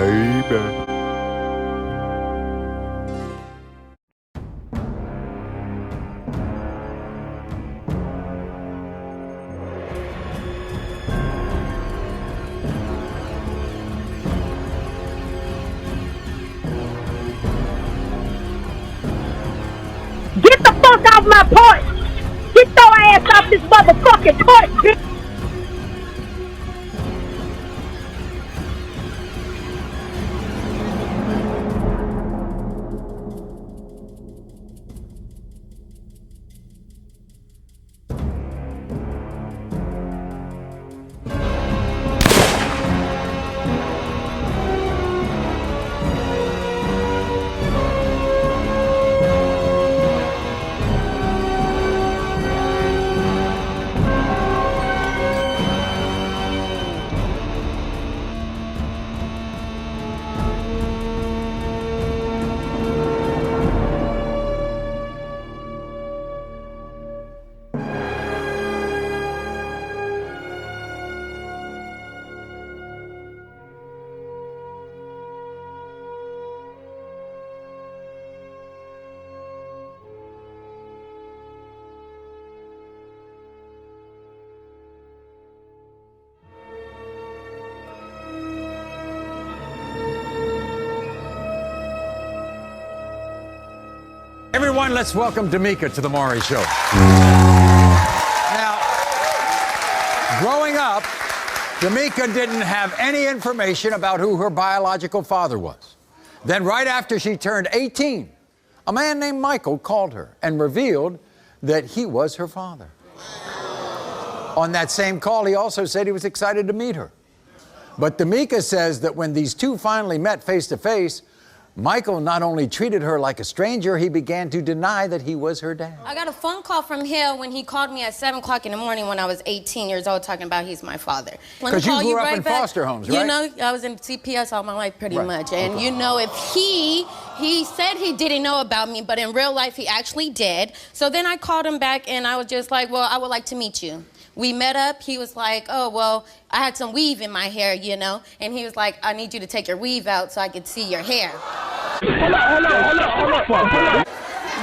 baby. Get the fuck off my porch! Get your ass off this motherfucking porch, bitch! Everyone, let's welcome D'Amica to the Maury Show. Now, growing up, D'Amica didn't have any information about who her biological father was. Then, right after she turned 18, a man named Michael called her and revealed that he was her father. On that same call, he also said he was excited to meet her. But D'Amica says that when these two finally met face to face, Michael not only treated her like a stranger, he began to deny that he was her dad. I got a phone call from him when he called me at 7 o'clock in the morning when I was 18 years old talking about he's my father. Because you grew up in foster homes, right? You know, I was in CPS all my life pretty much. And you know, if he said he didn't know about me, but in real life he actually did. So then I called him back and I was just like, well, I would like to meet you. We met up. He was like, oh, well, I had some weave in my hair, you know. And he was like, I need you to take your weave out so I could see your hair. Hold up.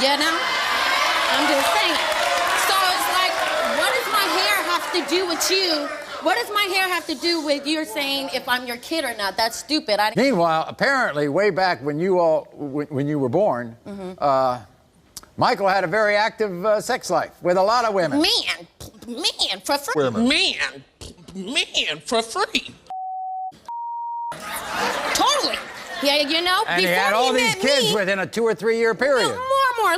You know? I'm just saying. So it's like, what does my hair have to do with you? What does my hair have to do with you saying if I'm your kid or not? That's stupid. Meanwhile, apparently, way back when you were born, Michael had a very active sex life with a lot of women. Man, for free. Man, for free. Totally. Yeah, you know, and he had all these kids within a 2 or 3 year period. More.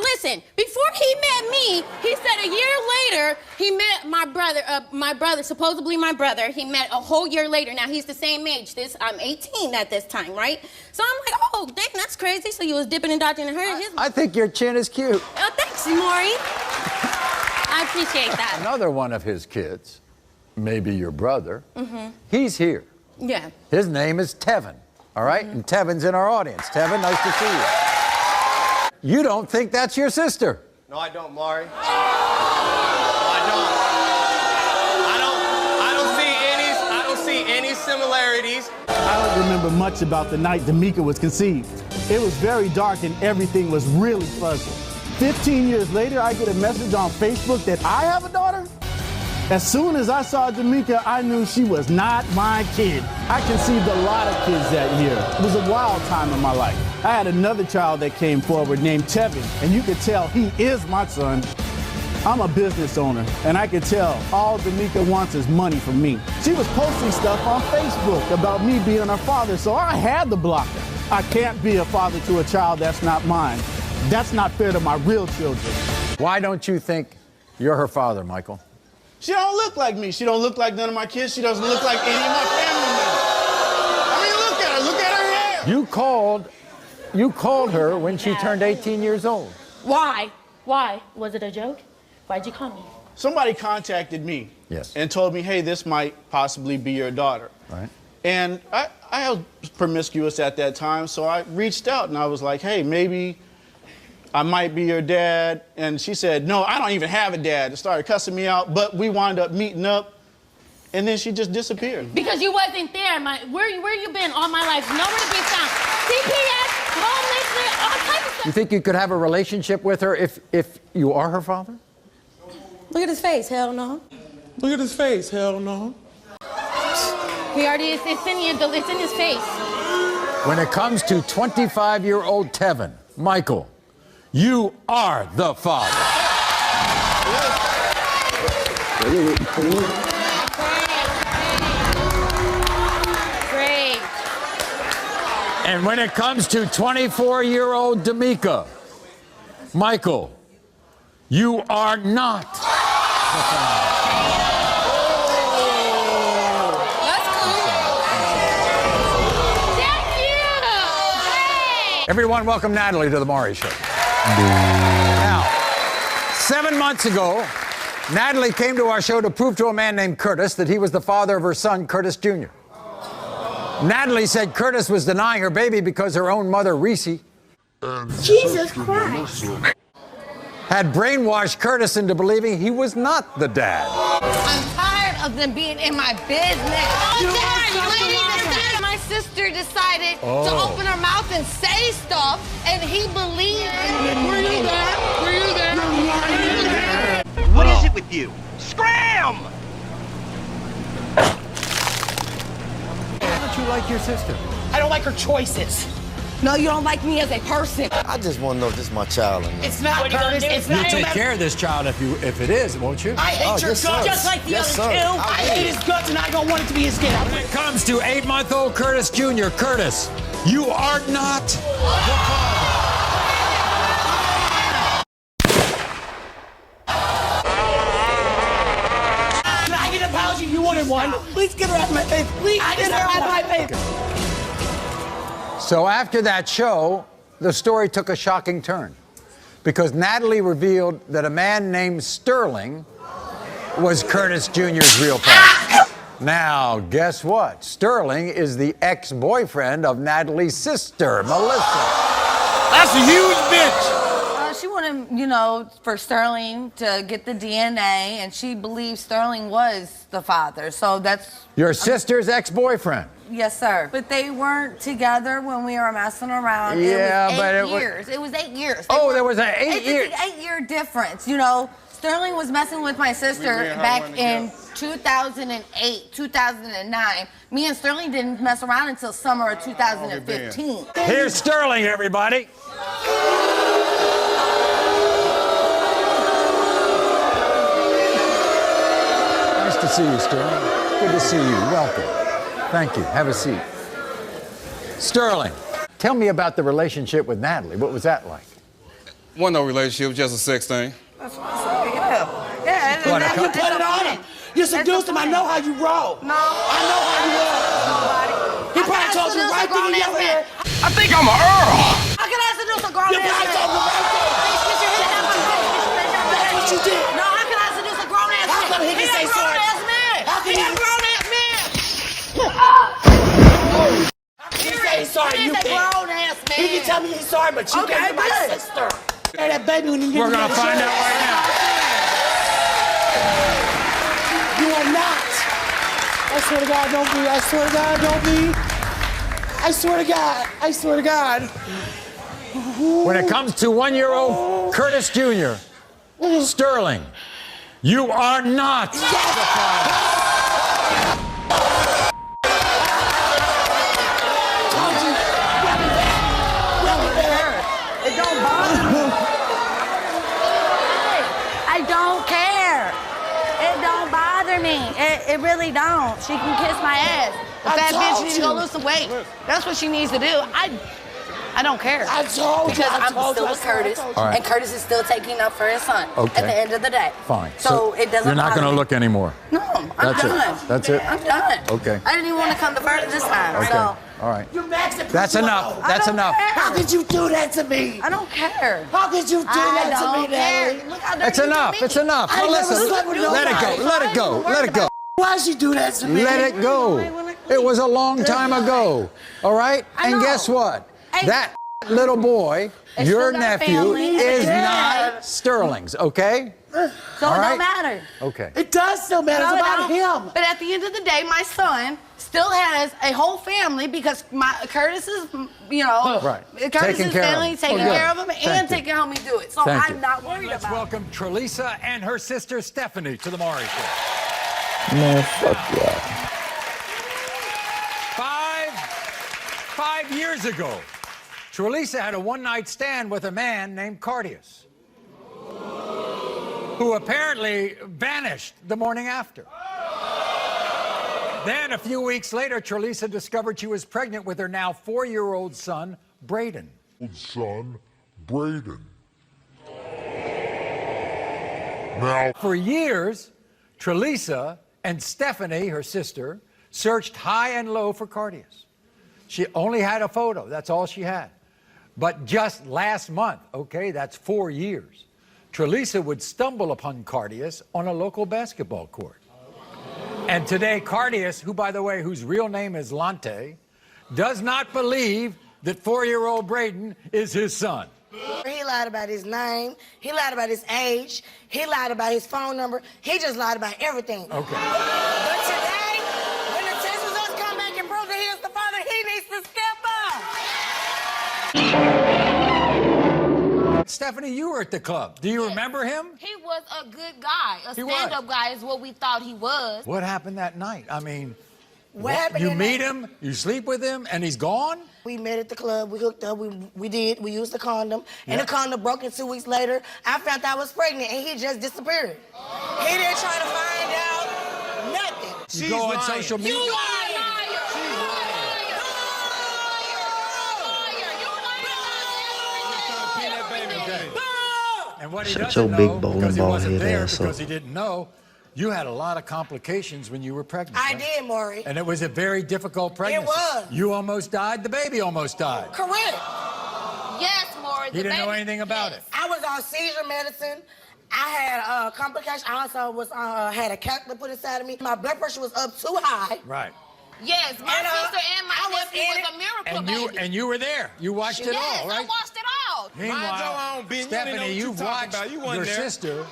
Listen, before he met me, he said a year later, he met my brother, supposedly my brother. He met a whole year later. Now, he's the same age. I'm 18 at this time, right? So I'm like, oh, dang, that's crazy. So you was dipping and dodging in her. I think your chin is cute. Oh, thanks, Maury. I appreciate that. Another one of his kids, maybe your brother, he's here. Yeah. His name is Tevin, all right? And Tevin's in our audience. Tevin, nice to see you. You don't think that's your sister? No, I don't, Maury. No, I don't see any similarities. I don't remember much about the night D'Amica was conceived. It was very dark and everything was really fuzzy. 15 years later, I get a message on Facebook that I have a daughter. As soon as I saw D'Amica, I knew she was not my kid. I conceived a lot of kids that year. It was a wild time in my life. I had another child that came forward named Tevin, and you could tell he is my son. I'm a business owner, and I could tell all D'Amica wants is money from me. She was posting stuff on Facebook about me being her father, so I had to block her. I can't be a father to a child that's not mine. That's not fair to my real children. Why don't you think you're her father, Michael? She don't look like me. She don't look like none of my kids. She doesn't look like any of my family members. I mean, look at her. Look at her hair. You called her when she turned 18 years old. Why? Was it a joke? Why'd you call me? Somebody contacted me. Yes. And told me, hey, this might possibly be your daughter. Right. And I was promiscuous at that time, so I reached out and I was like, hey, maybe I might be your dad. And she said, no, I don't even have a dad. And started cussing me out, but we wound up meeting up. And then she just disappeared. Because you wasn't there. Where you been all my life? Nowhere to be found. CPS, homelessness, all types of stuff. You think you could have a relationship with her if you are her father? Look at his face. Hell no. Look at his face. Hell no. He already is. It's in his face. When it comes to 25-year-old Tevin, Michael, you are the father. Great. And when it comes to 24-year-old D'Amica, Michael, you are not the father. Everyone, welcome Natalie to the Maury Show. Now, 7 months ago, Natalie came to our show to prove to a man named Curtis that he was the father of her son, Curtis Jr. Natalie said Curtis was denying her baby because her own mother, Reese, Jesus Christ. had brainwashed Curtis into believing he was not the dad. I'm tired of them being in my business. My sister decided to open her mouth and say stuff, and he believed in it. Were you there? Were you there? Were you there? What is it with you? Scram! Why don't you like your sister? I don't like her choices. No, you don't like me as a person. I just want to know if this is my child or not. It's not, Curtis. It's not. You'll take care of this child if it is, won't you? I hate your yes, guts. sir. Just like the Yes, other sir. two. I hate his guts, and I don't want it to be his kid. When it comes to 8-month-old Curtis Jr., Curtis, you are not the father. Can I get an apology? You wanted one. Please get her out of my face. Please get her out of my face. So after that show, the story took a shocking turn because Natalie revealed that a man named Sterling was Curtis Jr.'s real father. Now, guess what? Sterling is the ex-boyfriend of Natalie's sister, Melissa. That's a huge bitch. She wanted, for Sterling to get the DNA, and she believed Sterling was the father. So that's... Your sister's ex-boyfriend. Yes, sir. But they weren't together when we were messing around. Yeah, but it was 8 years. It was 8 years. There was an 8 year... It's an 8-year difference, Sterling was messing with my sister back in 2008, 2009. Me and Sterling didn't mess around until summer of 2015. Here's Sterling, everybody. Nice to see you, Sterling. Good to see you. Welcome. Thank you. Have a seat. Sterling, tell me about the relationship with Natalie. What was that like? Wasn't no relationship, just a sex thing. That's what I said, yeah. What, Now you put it on him. You seduced him. I know how you roll. No. I know how you roll. Nobody. He probably told you right thing in your ear. I think I'm an Earl. How can I seduce a grown You ass probably man? told you right thing. That's what you did. No, how can I seduce a grown ass man? How come he can say sorry? Ass man. How can He you- a grown ass man. He say he's sorry. You He's a can't. grown ass man. He can tell me he's sorry, but you Okay, can't be my good. sister. Hey, that baby when you get We're going to find out right now. You are not. I swear to God, don't be. I swear to God, don't be. I swear to God. I swear to God. When it comes to 1-year-old Curtis Jr., Sterling, you are not the father. It don't bother me. I don't care. It don't bother me. It really don't. She can kiss my ass. If that bitch needs to go lose some weight, that's what she needs to do. I don't care. I told you. Because I I'm told still you, with I told you. Curtis, All right. and Curtis is still taking up for his son Okay. at the end of the day. Fine. So it doesn't You're not bother going to me. look anymore. No, I'm That's it. done. That's it? I'm done. Okay. I didn't even want to come to Vernon this time. Okay. So All right. You maxed it. That's enough. I That's don't enough. care. How could you do that to me? I don't care. How could you do that to me, don't care. Natalie? Look how dirty It's you do enough. me. It's enough. I never Melissa, slept with let it go. nobody. Let it go. Let it go. Why'd she do that to me? Let it go. It was a long time ago. All right? I And know. guess what? Hey. That little boy, It's your still got nephew, family. is Yeah. not Sterling's, okay? So it don't matter. Okay. It does still matter. No, It's it about don't. him. But at the end of the day, my son still has a whole family because Curtis's, Right. Curtis's family taking care of him Thank and you. taking help me do it. So Thank I'm you. not worried Let's about it. welcome Trelisa and her sister Stephanie to the Maury Show. Man, fuck yeah. 5 years ago, Trelisa had a one-night stand with a man named Cardius, who apparently vanished the morning after. Then, a few weeks later, Trelisa discovered she was pregnant with her now 4-year-old son, Braden. Now, for years, Trelisa and Stephanie, her sister, searched high and low for Cardius. She only had a photo. That's all she had. But just last month, okay, that's 4 years, Trelisa would stumble upon Cardius on a local basketball court. And today, Cardius, who, by the way, whose real name is Lante, does not believe that 4-year-old Braden is his son. He lied about his name. He lied about his age. He lied about his phone number. He just lied about everything. Okay. But today, when the test results come back and prove that he is the father, he needs to step up. Stephanie, you were at the club. Do you remember him? He was a good guy. A He was. stand-up guy is what we thought he was. What happened that night? I mean, What happened you that meet night? him, you sleep with him, and he's gone? We met at the club. We hooked up. We used the condom. And Yeah. the condom broke, and 2 weeks later, I found out I was pregnant, and he just disappeared. He didn't try to find out nothing. You go on social media. You liar! And what he Shut doesn't your big know, bowling because he ball wasn't head there, ass because up. he didn't know, you had a lot of complications when you were pregnant. I right? did, Maury. And it was a very difficult pregnancy. was. You almost died, the baby almost died. Correct. Yes, Maury. He didn't know anything about it. I was on seizure medicine. I had complications. I also was had a catheter put inside of me. My blood pressure was up too high. Right. Yes, my sister and my nephew was a miracle baby. And you were there. You watched it Yes, all, I right? watched it all. Meanwhile, Stephanie, you've watched your sister.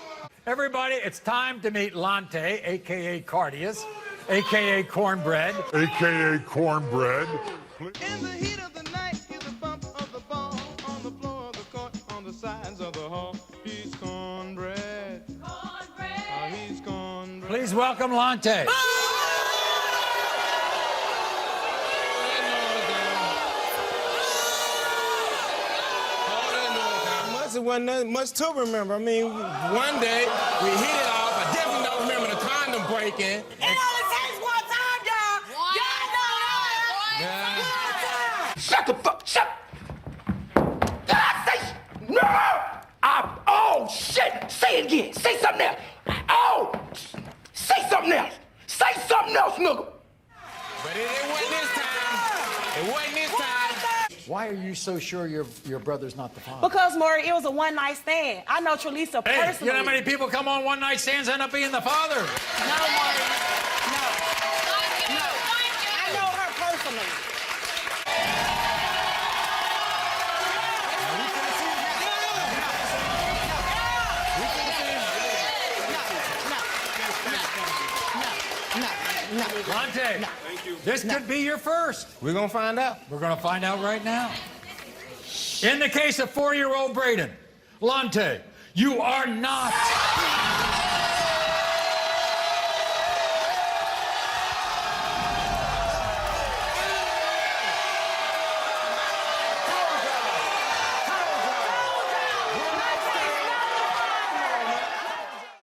Everybody, it's time to meet Lante, a.k.a. Cardius, a.k.a. Cornbread. A.K.A. Cornbread. In the heat of the night, hear the bump of the ball on the floor of the court, on the sides of the hall. He's cornbread. Cornbread. He's cornbread. Please welcome Lante. It wasn't that much to remember. I mean, one day we hit it off. I definitely don't remember the condom breaking. It only takes one time, y'all. Y'all know that. Shut the fuck. Shut. Did I say? No. Oh shit. Say it again. Say something else. Oh. Say something else. Say something else, nigga. But it wasn't this time. It wasn't this time. Why are you so sure your brother's not the father? Because, Maury, it was a one-night stand. I know Trelisa Hey, personally. you know how many people come on one-night stands and end up being the father? No, Maury. No. No. I know her personally. Lante, this could be your first. We're going to find out. We're going to find out right now. In the case of 4-year-old Braden, Lante, you are not